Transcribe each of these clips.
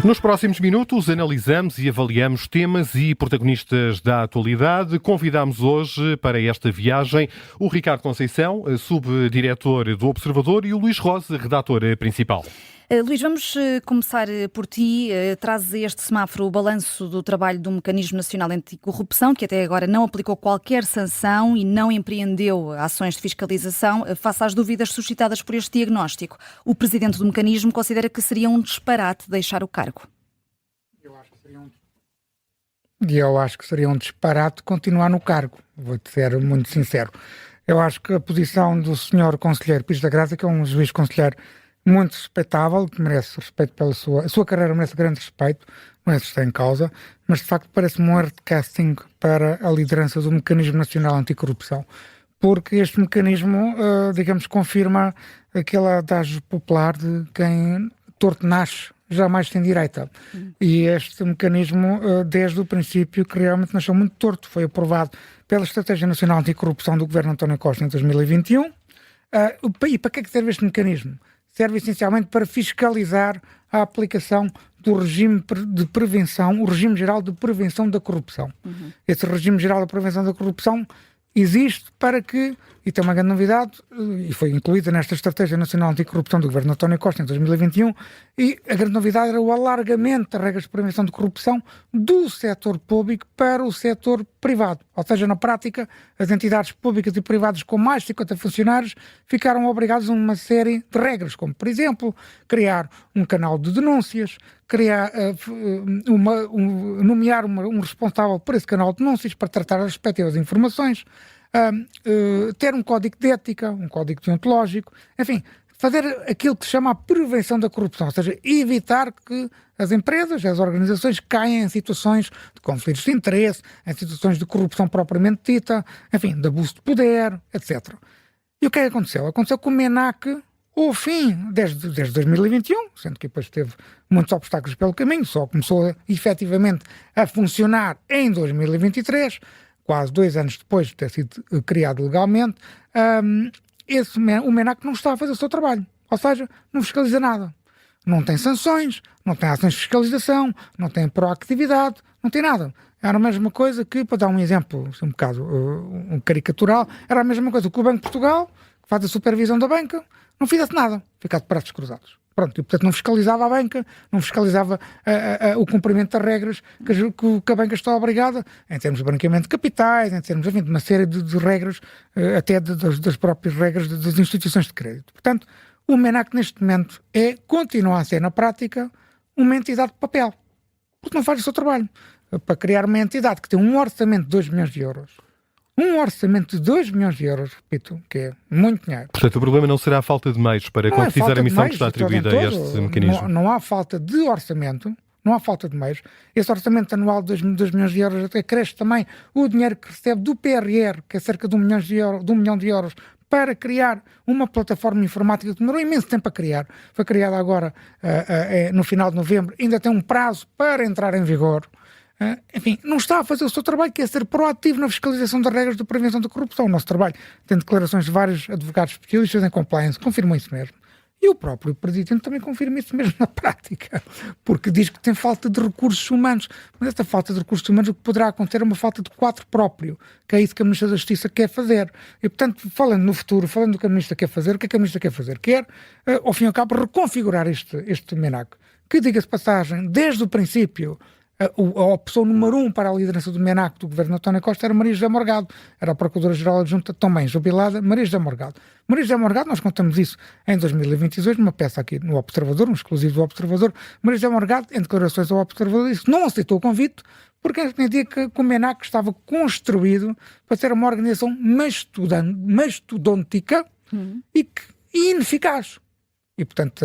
Nos próximos minutos analisamos e avaliamos temas e protagonistas da atualidade. Convidamos hoje para esta viagem o Ricardo Conceição, subdiretor do Observador, e o Luís Rosa, redator principal. Luís, vamos começar por ti. Trazes a este semáforo o balanço do trabalho do Mecanismo Nacional Anticorrupção, que até agora não aplicou qualquer sanção e não empreendeu ações de fiscalização. Face às dúvidas suscitadas por este diagnóstico, o presidente do mecanismo considera que seria um disparate deixar o cargo. Eu acho que seria um disparate continuar no cargo, vou-te ser muito sincero. Eu acho que a posição do senhor conselheiro Pires da Graça, que é um juiz conselheiro muito respeitável, que merece respeito pela sua carreira, merece grande respeito, não é isso que está em causa, mas de facto parece-me um erro de casting para a liderança do Mecanismo Nacional Anticorrupção, porque este mecanismo, digamos, confirma aquele adágio popular de quem torto nasce, jamais tem direita. E este mecanismo, desde o princípio, que realmente nasceu muito torto, foi aprovado pela Estratégia Nacional Anticorrupção do Governo António Costa em 2021. E para que é que serve este mecanismo? Serve essencialmente para fiscalizar a aplicação do regime de prevenção, o regime geral de prevenção da corrupção. Esse regime geral de prevenção da corrupção existe para que, e tem uma grande novidade, e foi incluída nesta Estratégia Nacional Anticorrupção do Governo António Costa em 2021, e a grande novidade era o alargamento das regras de prevenção de corrupção do setor público para o setor privado. Ou seja, na prática, as entidades públicas e privadas com mais de 50 funcionários ficaram obrigadas a uma série de regras, como, por exemplo, criar um canal de denúncias, nomear um responsável por esse canal de denúncias para tratar as respectivas informações, ter um código de ética, um código deontológico, enfim, fazer aquilo que se chama a prevenção da corrupção, ou seja, evitar que as empresas, as organizações caiam em situações de conflitos de interesse, em situações de corrupção propriamente dita, enfim, de abuso de poder, etc. E o que é que aconteceu? Aconteceu que o MENAC, ao fim, desde 2021, sendo que depois teve muitos obstáculos pelo caminho, só começou efetivamente a funcionar em 2023, quase 2 anos depois de ter sido criado legalmente, o MENAC não está a fazer o seu trabalho. Ou seja, não fiscaliza nada. Não tem sanções, não tem ações de fiscalização, não tem proatividade, não tem nada. Era a mesma coisa que, para dar um exemplo, um bocado caricatural, era a mesma coisa que o Banco de Portugal, que faz a supervisão da banca, não fizesse nada, ficar de braços cruzados. Pronto, e portanto não fiscalizava a banca, não fiscalizava o cumprimento das regras que a banca está obrigada, em termos de branqueamento de capitais, em termos, enfim, de uma série de regras, até das próprias regras das instituições de crédito. Portanto, o MENAC neste momento continua a ser, na prática, uma entidade de papel, porque não faz o seu trabalho. Para criar uma entidade que tem um orçamento de 2 milhões de euros, um orçamento de 2 milhões de euros, repito, que é muito dinheiro. Portanto, o problema não será a falta de meios para concretizar a missão que está atribuída a este mecanismo. Não há falta de orçamento, não há falta de meios. Esse orçamento anual de 2 milhões de euros até cresce também o dinheiro que recebe do PRR, que é cerca de 1 milhão de euros, para criar uma plataforma informática que demorou imenso tempo a criar. Foi criada agora no final de novembro, ainda tem um prazo para entrar em vigor. Enfim, não está a fazer o seu trabalho, que é ser proativo na fiscalização das regras de prevenção da corrupção. O nosso trabalho tem declarações de vários advogados especialistas em compliance, confirmam isso mesmo. E o próprio Presidente também confirma isso mesmo na prática, porque diz que tem falta de recursos humanos. Mas esta falta de recursos humanos, o que poderá acontecer é uma falta de quadro próprio, que é isso que a Ministra da Justiça quer fazer. E, portanto, falando no futuro, falando do que a Ministra quer fazer, o que é que a Ministra quer fazer? Quer, ao fim e ao cabo, reconfigurar este MENAC, que, diga-se passagem, desde o princípio, a opção número 1 para a liderança do MENAC do governo António Costa era Maria José Morgado, era a Procuradora-Geral Adjunta, também jubilada, Maria José Morgado. Maria José Morgado, nós contamos isso em 2022, numa peça aqui no Observador, um exclusivo do Observador. Maria José Morgado, em declarações ao Observador, disse que não aceitou o convite, porque entendia que o MENAC estava construído para ser uma organização mastodôntica e ineficaz. E, portanto,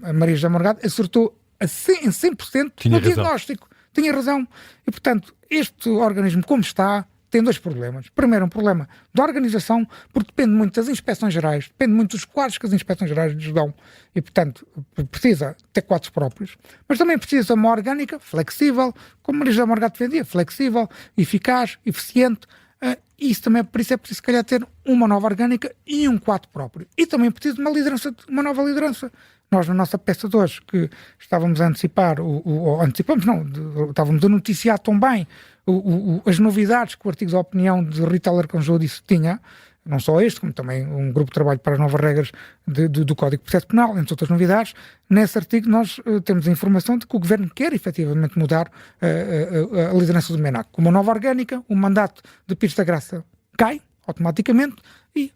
a Maria José Morgado acertou em 100% no diagnóstico. Tinha razão. E, portanto, este organismo, como está, tem 2 problemas. Primeiro, um problema da organização, porque depende muito das inspeções gerais, depende muito dos quadros que as inspeções gerais lhes dão. E, portanto, precisa ter quadros próprios. Mas também precisa uma orgânica flexível, como Maria José Morgado defendia, flexível, eficaz, eficiente, Isso também, por isso é preciso, se calhar, ter uma nova orgânica e um quadro próprio. E também é preciso de uma nova liderança. Nós, na nossa peça de hoje, que estávamos a antecipar, estávamos a noticiar também as novidades que o artigo da opinião de Rita Alarcão disse que tinha, não só este, como também um grupo de trabalho para as novas regras do Código de Processo Penal, entre outras novidades. Nesse artigo nós temos a informação de que o Governo quer efetivamente mudar a liderança do MENAC. Com uma nova orgânica, o mandato de Pires da Graça cai automaticamente e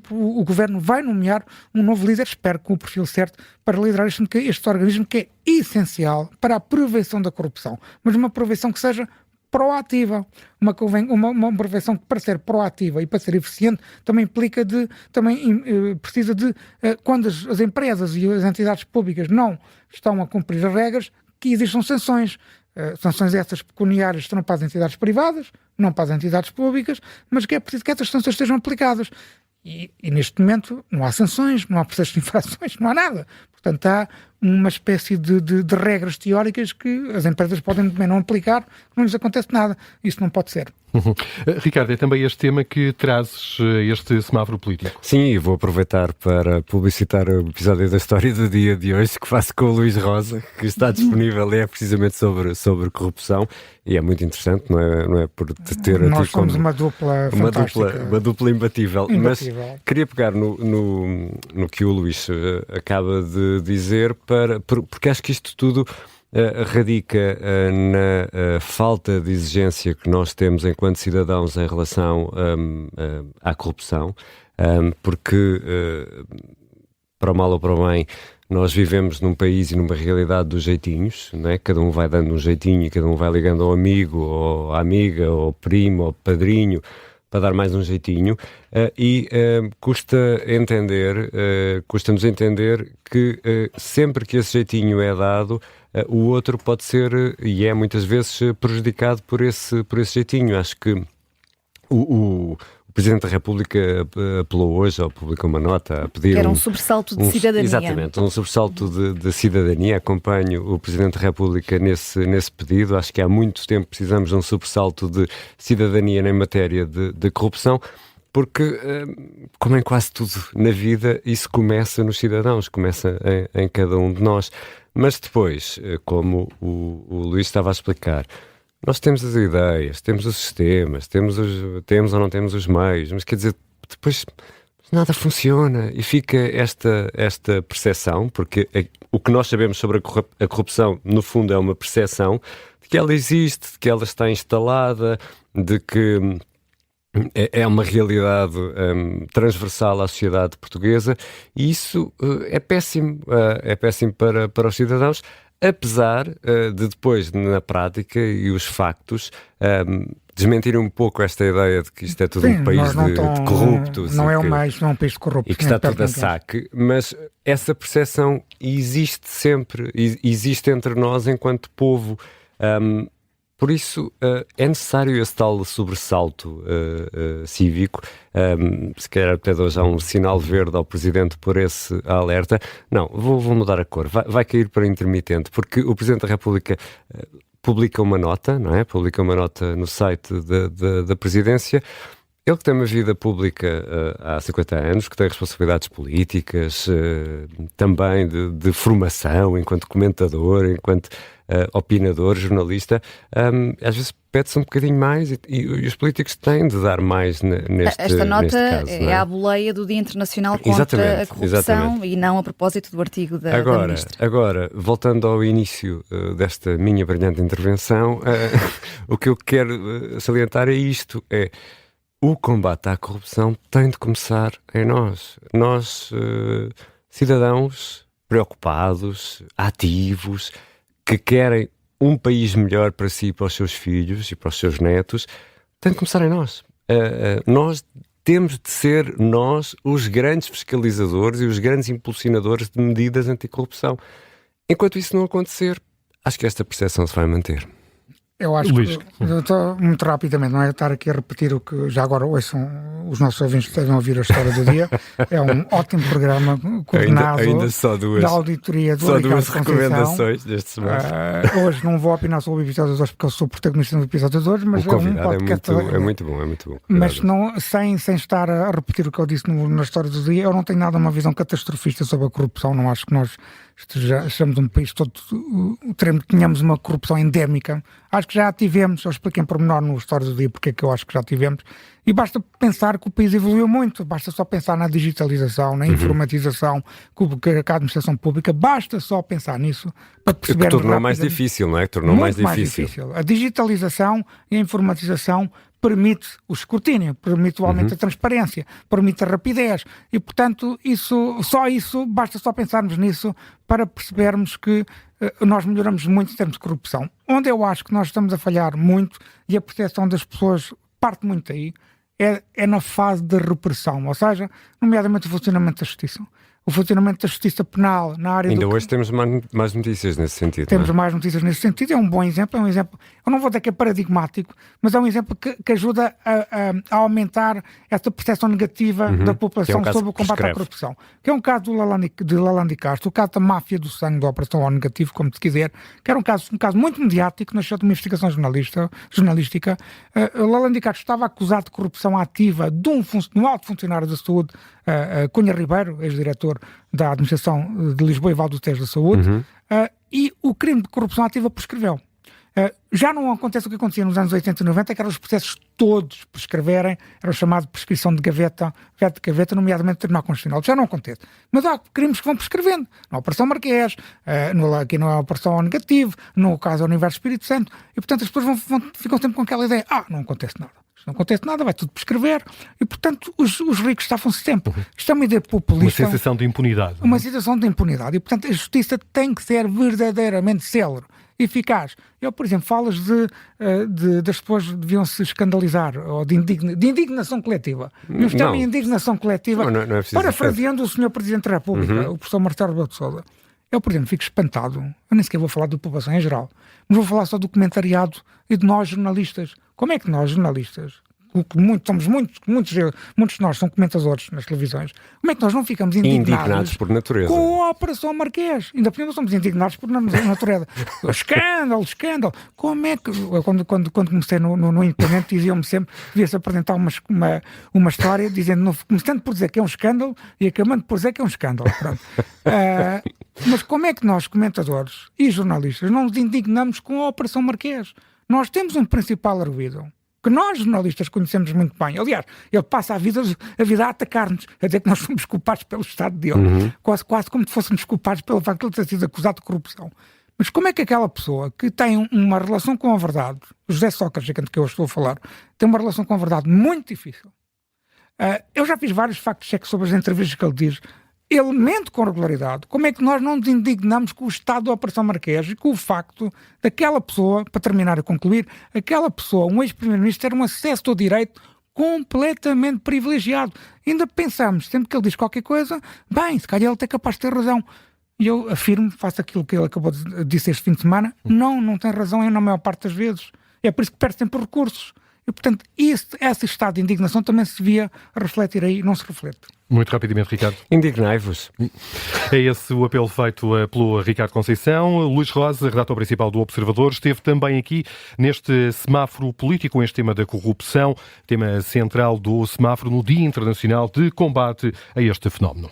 o Governo vai nomear um novo líder, espero com o perfil certo, para liderar este organismo que é essencial para a prevenção da corrupção, mas uma prevenção que seja proativa, uma prevenção que, para ser proativa e para ser eficiente, também implica precisa de, quando as empresas e as entidades públicas não estão a cumprir as regras, que existam sanções. Sanções essas pecuniárias serão para as entidades privadas, não para as entidades públicas, mas que é preciso que essas sanções sejam aplicadas. E neste momento não há sanções, não há processos de infrações, não há nada. Portanto, há uma espécie de regras teóricas que as empresas podem também não aplicar, não lhes acontece nada. Isso não pode ser. Ricardo, é também este tema que trazes, este semáforo político. Sim, e vou aproveitar para publicitar o episódio da História do Dia de hoje que faço com o Luís Rosa, que está disponível, é precisamente sobre corrupção, e é muito interessante, não é por ter a Nós ti como somos uma dupla fantástica. Uma dupla imbatível. Mas queria pegar no que o Luís acaba de dizer, porque acho que isto tudo radica na falta de exigência que nós temos enquanto cidadãos em relação à corrupção, porque, para o mal ou para o bem, nós vivemos num país e numa realidade dos jeitinhos, não é? Cada um vai dando um jeitinho, cada um vai ligando ao amigo, ou à amiga, ou ao primo, ou ao padrinho, para dar mais um jeitinho, e custa-nos entender que sempre que esse jeitinho é dado, o outro pode ser, e é muitas vezes, prejudicado por esse jeitinho. Acho que o Presidente da República apelou hoje, ou publicou uma nota a pedir... Era um sobressalto de cidadania. Exatamente, um sobressalto de cidadania. Acompanho o Presidente da República nesse pedido. Acho que há muito tempo precisamos de um sobressalto de cidadania em matéria de corrupção, porque, como em quase tudo na vida, isso começa nos cidadãos, começa em cada um de nós. Mas depois, como o Luís estava a explicar, nós temos as ideias, temos os sistemas, temos ou não temos os meios, mas quer dizer, depois nada funciona e fica esta percepção, porque o que nós sabemos sobre a corrupção, no fundo, é uma percepção de que ela existe, de que ela está instalada, de que é uma realidade transversal à sociedade portuguesa, e isso é péssimo para os cidadãos, apesar de depois, na prática, e os factos desmentirem um pouco esta ideia de que isto é tudo um país de corruptos. Não é um país de corruptos. E que está tudo a saque, mas essa percepção existe sempre, existe entre nós enquanto povo. Por isso, é necessário esse tal sobressalto cívico. Se calhar até dou já um sinal verde ao Presidente por esse alerta. Não, vou mudar a cor. Vai cair para intermitente, porque o Presidente da República publica uma nota, não é? Publica uma nota no site da Presidência. Ele que tem uma vida pública há 50 anos, que tem responsabilidades políticas, também de formação, enquanto comentador, enquanto opinador, jornalista, às vezes pede-se um bocadinho mais e os políticos têm de dar mais neste caso. Esta nota é a boleia do Dia Internacional contra a Corrupção e não a propósito do artigo da Ministra. Agora, voltando ao início desta minha brilhante intervenção, o que eu quero salientar é isto, o combate à corrupção tem de começar em nós. Nós, cidadãos preocupados, ativos, que querem um país melhor para si e para os seus filhos e para os seus netos, tem de começar em nós. Nós temos de ser os grandes fiscalizadores e os grandes impulsionadores de medidas anticorrupção. Enquanto isso não acontecer, acho que esta percepção se vai manter. Eu acho Luís. que, muito rapidamente, não é estar aqui a repetir o que já agora ouçam, os nossos ouvintes devem ouvir a história do dia. É um ótimo programa coordenado ainda só da auditoria do só Ricardo duas Conceição. recomendações deste semana. Hoje não vou opinar sobre o episódio de hoje porque eu sou protagonista do episódio de hoje, mas O convidado podcast é muito bom. Mas não, sem estar a repetir o que eu disse na história do dia, eu não tenho nada uma visão catastrofista sobre a corrupção. Não acho que nós estejamos um país todo, tenhamos uma corrupção endémica. Acho que já a tivemos, eu expliquei em pormenor no história do dia porque é que eu acho que já tivemos, e basta pensar que o país evoluiu muito, basta só pensar na digitalização, na informatização, que a administração pública, basta só pensar nisso para perceber. Que tornou mais difícil, não é? Tornou mais difícil. A digitalização e a informatização permite o escrutínio, permite o aumento da transparência, permite a rapidez e, portanto, basta só pensarmos nisso para percebermos que nós melhoramos muito em termos de corrupção. Onde eu acho que nós estamos a falhar muito e a proteção das pessoas parte muito aí, é na fase de repressão, ou seja, nomeadamente o funcionamento da justiça. O funcionamento da justiça penal na área Ainda hoje temos mais notícias nesse sentido. Temos mais notícias nesse sentido. É um bom exemplo. Eu não vou dizer que é paradigmático, mas é um exemplo que ajuda a aumentar essa percepção negativa da população sobre o combate à corrupção. Que é um caso de Lalande Castro, o caso da máfia do sangue da Operação O Negativo, como se quiser, que era um caso muito mediático, nasceu de uma investigação jornalística. Lalande Castro estava acusado de corrupção ativa de um alto funcionário da saúde, Cunha Ribeiro, ex-diretor da administração de Lisboa e Val do Tejo da Saúde, e o crime de corrupção ativa prescreveu. Já não acontece o que acontecia nos anos 80 e 90, que eram os processos todos prescreverem, era o chamado prescrição de gaveta, nomeadamente no Tribunal Constitucional. Já não acontece. Mas há crimes que vão prescrevendo. Na Operação Marquês, aqui na Operação O Negativo, no caso do Universo Espírito Santo, e portanto as pessoas ficam sempre com aquela ideia, não acontece nada. Não acontece nada, vai tudo prescrever e, portanto, os ricos safam-se sempre. Isto é uma ideia populista. Uma sensação de impunidade. Uma sensação de impunidade. E, portanto, a justiça tem que ser verdadeiramente célere, eficaz. Eu, por exemplo, falas das pessoas deviam se escandalizar, ou de indignação coletiva. Eu estou em indignação coletiva, parafraseando o Sr. Presidente da República, o professor Marcelo Rebelo de Sousa. Eu, por exemplo, fico espantado. Eu nem sequer vou falar da população em geral, mas vou falar só do comentariado e de nós jornalistas. Como é que nós jornalistas, muitos de nós são comentadores nas televisões, como é que nós não ficamos indignados por natureza com a Operação Marquês? Ainda por cima somos indignados por natureza. Escândalo. Como é que... Quando comecei no Independente, diziam-me sempre que devia-se apresentar uma história dizendo, começando por dizer que é um escândalo e acabando por dizer que é um escândalo. Mas como é que nós, comentadores e jornalistas, não nos indignamos com a Operação Marquês? Nós temos um principal arguido que nós, jornalistas, conhecemos muito bem. Aliás, ele passa a vida a atacar-nos, a dizer que nós somos culpados pelo Estado dele, quase como se fôssemos culpados pelo facto de ele ter sido acusado de corrupção. Mas como é que aquela pessoa que tem uma relação com a verdade, o José Sócrates, que eu estou a falar, tem uma relação com a verdade muito difícil. Eu já fiz vários fact-checks sobre as entrevistas que ele diz. Ele mente com regularidade. Como é que nós não nos indignamos com o estado da Operação Marquês e com o facto daquela pessoa, para terminar e concluir, aquela pessoa, um ex-primeiro-ministro, ter um acesso ao direito completamente privilegiado. Ainda pensamos, sempre que ele diz qualquer coisa, bem, se calhar ele é capaz de ter razão. E eu afirmo, faço aquilo que ele acabou de dizer este fim de semana, não tem razão na maior parte das vezes. É por isso que perde sempre recursos. E, portanto, esse estado de indignação também se devia refletir aí, não se reflete. Muito rapidamente, Ricardo. Indignai-vos. É esse o apelo feito pelo Ricardo Conceição. Luís Rosa, redator principal do Observador, esteve também aqui neste semáforo político, este tema da corrupção, tema central do semáforo no Dia Internacional de Combate a este fenómeno.